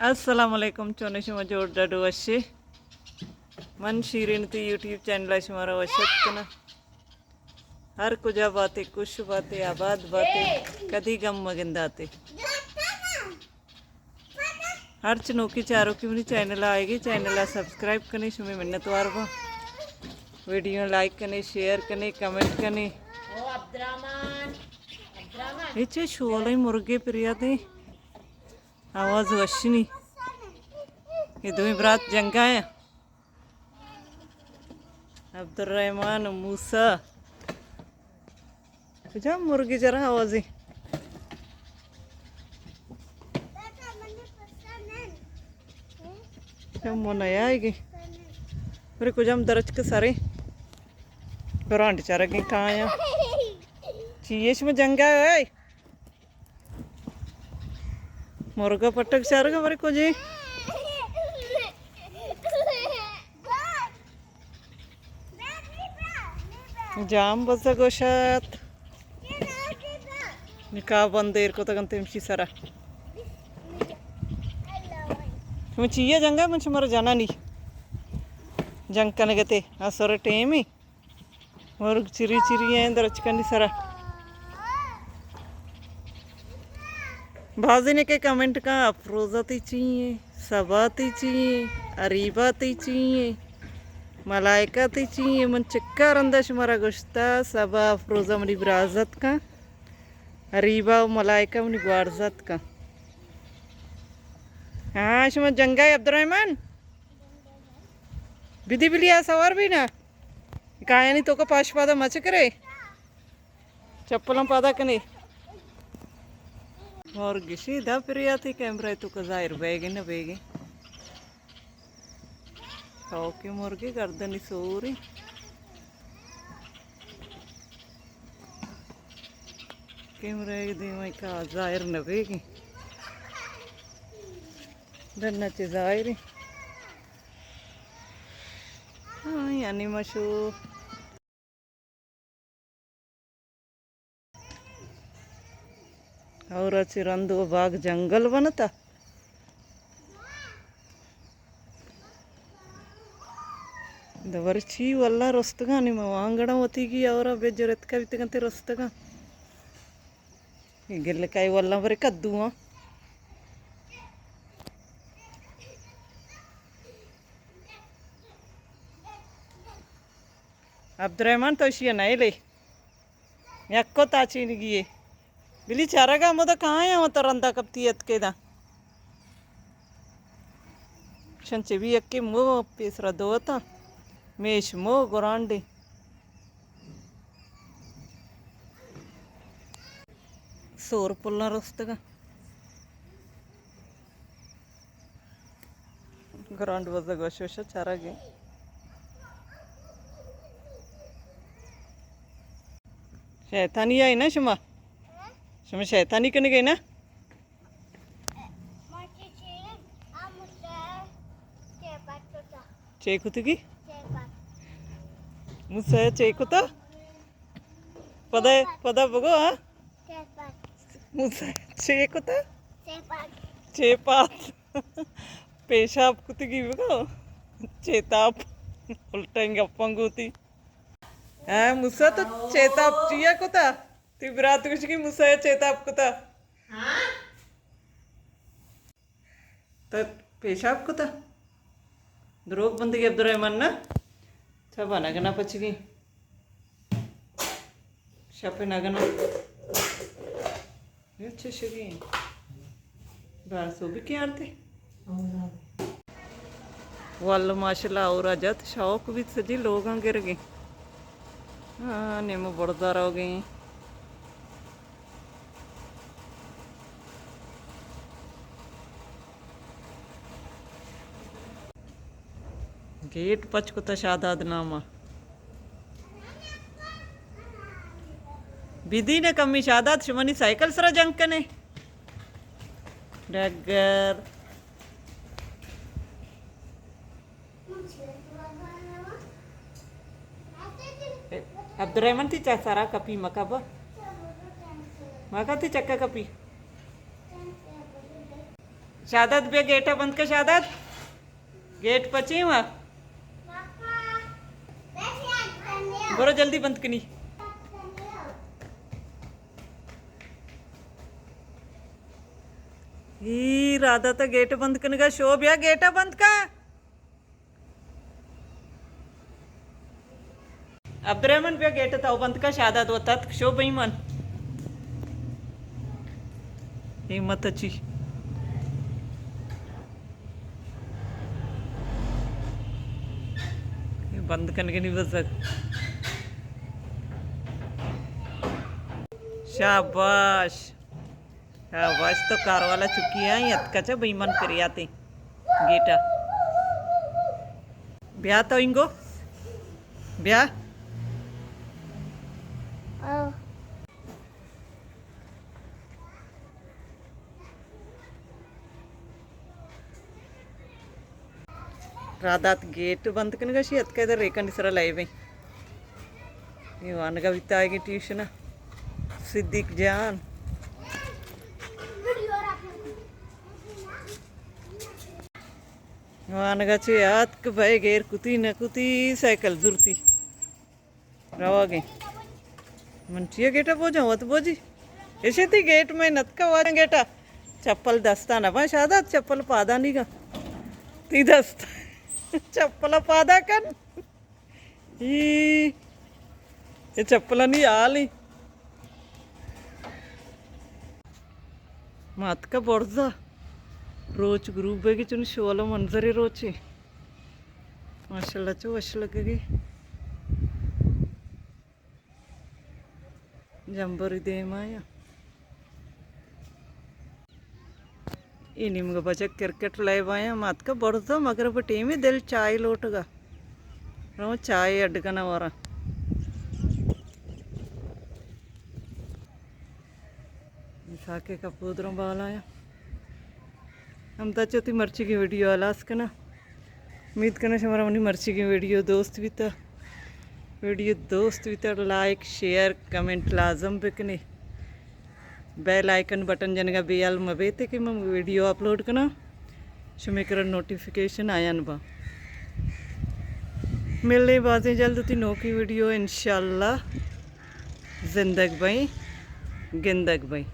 Assalamualaikum chone shima jorda do washe man shirin ti YouTube channel shimara washat kana हर कुजा बातें कुछ बातें आबाद बातें कदी गम मगिंदाते हर चनों की चारों की मेरी चैनल आएगी चैनल सब्सक्राइब करने शुमे मिन्नत वारवा वीडियो लाइक करने शेयर करने कमेंट करने इच्छे शोले मुर्गे प्रियाते आवाज़ वशिनी ये दो बरात जंगा है अब्दुर्रहमान मूसा कुछ मुर्गी जरा आवाज़ी मोना आएगी फिर कुछ हम दर्ज के सारे बरांड चारा के कहाँ आया चीज़ में जंगा है मुर्गा पटक चारा का कुछ जाम बस गोशात निकाह बंदेर को तक तेमशी सारा मैं चाहिए जंगा मुझे मर जाना नहीं जंग करने गते हाँ सारा टेम ही और चिरी चिरी है अंदर अचकनी सारा बाजी ने के कमेंट का अफरोज़ाती चाहिए सबाती चाहिए अरीबाती चाहिए मलाइकाती चाहिए मन चक्कर अंदर शुमारा गुश्ता सबा अफरोज़ा मनी बराज़त का अरीबा मलाइका मनी बारज़त का हाँ शुमा जंगा है अब्दुर्रहमान विधि बिलिया सवार भी ना काया नहीं तो का पाश पादा मच करे चप्पलों पादा कने और गिशी दा प्रिया थी कैमरा तो का जाहिर बेगे ना बेगे खाओ के मुर्गे गर्दन सोरी कैमरा एक दिन का जाहिर न बेगे धन्ना चे जाहिर हाँ यानी मशू और अच्छी रंदो बाग जंगल बनता दवर्ची वल्ला रस्तगा निम वांगड़ा होती की और बेजरत का भी तकंते रस्तगा गिल्लकाई वल्ला बरे कद्दू हाँ अब्दुर्रहमान तो इसी नहीं ले यक्को ताची नहीं गिये बिली चारागा मोदा कहाँ है मतलब रंदा कप्तियत के दा शंचे भी यक्के मो पेसरा दो था मेश मो गोरांडे सोर पुल्ला रस्तगा गोरांड वज़ा गोशोशा चारागे शैतानी आई ना शुमा शुमा शैतानी करने गई ना चेकुती की मुझसे चेकुता पदा पदा बगो हाँ मुझसे चेकुता चेपात पेशाब कुती की बगो चेताप उल्टेंगे अपंगूती हाँ मुझसे तो चेताप चिया कुता तिब्रात कुछ की मुझसे चेताप कुता तो पेशाब कुता द्रोग बंदी अब्दुर्रहमान ना सब नगना पचगी शपे नगना अच्छे शगी बार सो भी क्या आरते वाल माशाल्लाह और आजात शौक भी सजी लोग गिर गए हाँ नेमो बड़दार हो गए गेट पचकुता शादाद नामा विधि ने कमी शादात शुमनी साइकिल सरा जंग कने डगर अब्दुर्रहमान थी चा सारा कपी मकाबा मका थी चक्का कपी शहादत बे गेट बंद कर शहादत गेट पची वहाँ बरो जल्दी बंद कनी ही राधा तो गेट बंद करने का शोभ या गेट बंद का अब्राह्मण पे गेट था बंद का शहादत होता शोभ ही मन हिम्मत अच्छी बंद करने के नहीं बच सकता शाबाश शाबाश तो कार वाला चुकी है यत्काचा बेईमान करी आते गेटा ब्याह तो इंगो ब्याह राधात गेट बंद करने का शेत का इधर रेखा निसरा लाई भाई ये वानगा भी आएगी ट्यूशन सिद्दीक जान वानगा चे याद के भाई गेर कुती न कुती साइकिल जुरती रवागे मंचिया गेटा बोझा वत बोझी ऐसे थी गेट में नत का वाला गेटा चप्पल दस्ता ना भाई शादा चप्पल पादा नहीं का ती दस्ता चप्पल पादा कर ये चप्पल नहीं आली मत का बर्जा रोज ग्रुप है कि चुन शोला मंजर है रोचे माशाल्लाह चो अच्छा लगेगी जंबरी दे माया ये निम्ग बच्चे क्रिकेट लाए वाया मत का बर्जा मगर बटे में दिल चाय लोटगा रो चाय अड्डकना वारा साके का पूदरों बाल आया हम तो चौथी मर्ची की वीडियो आलास का ना उम्मीद करना हमारा मनी मर्ची की वीडियो दोस्त भी था लाइक शेयर कमेंट लाजम बिकने बेल आइकन बटन जनगा बेल मबेते कि मैं वीडियो अपलोड करना शुमेकर नोटिफिकेशन आया न बा मिलने बाजें जल्द थी नो की वीडियो इंशाल्लाह जिंदग भाई गिंदग भाई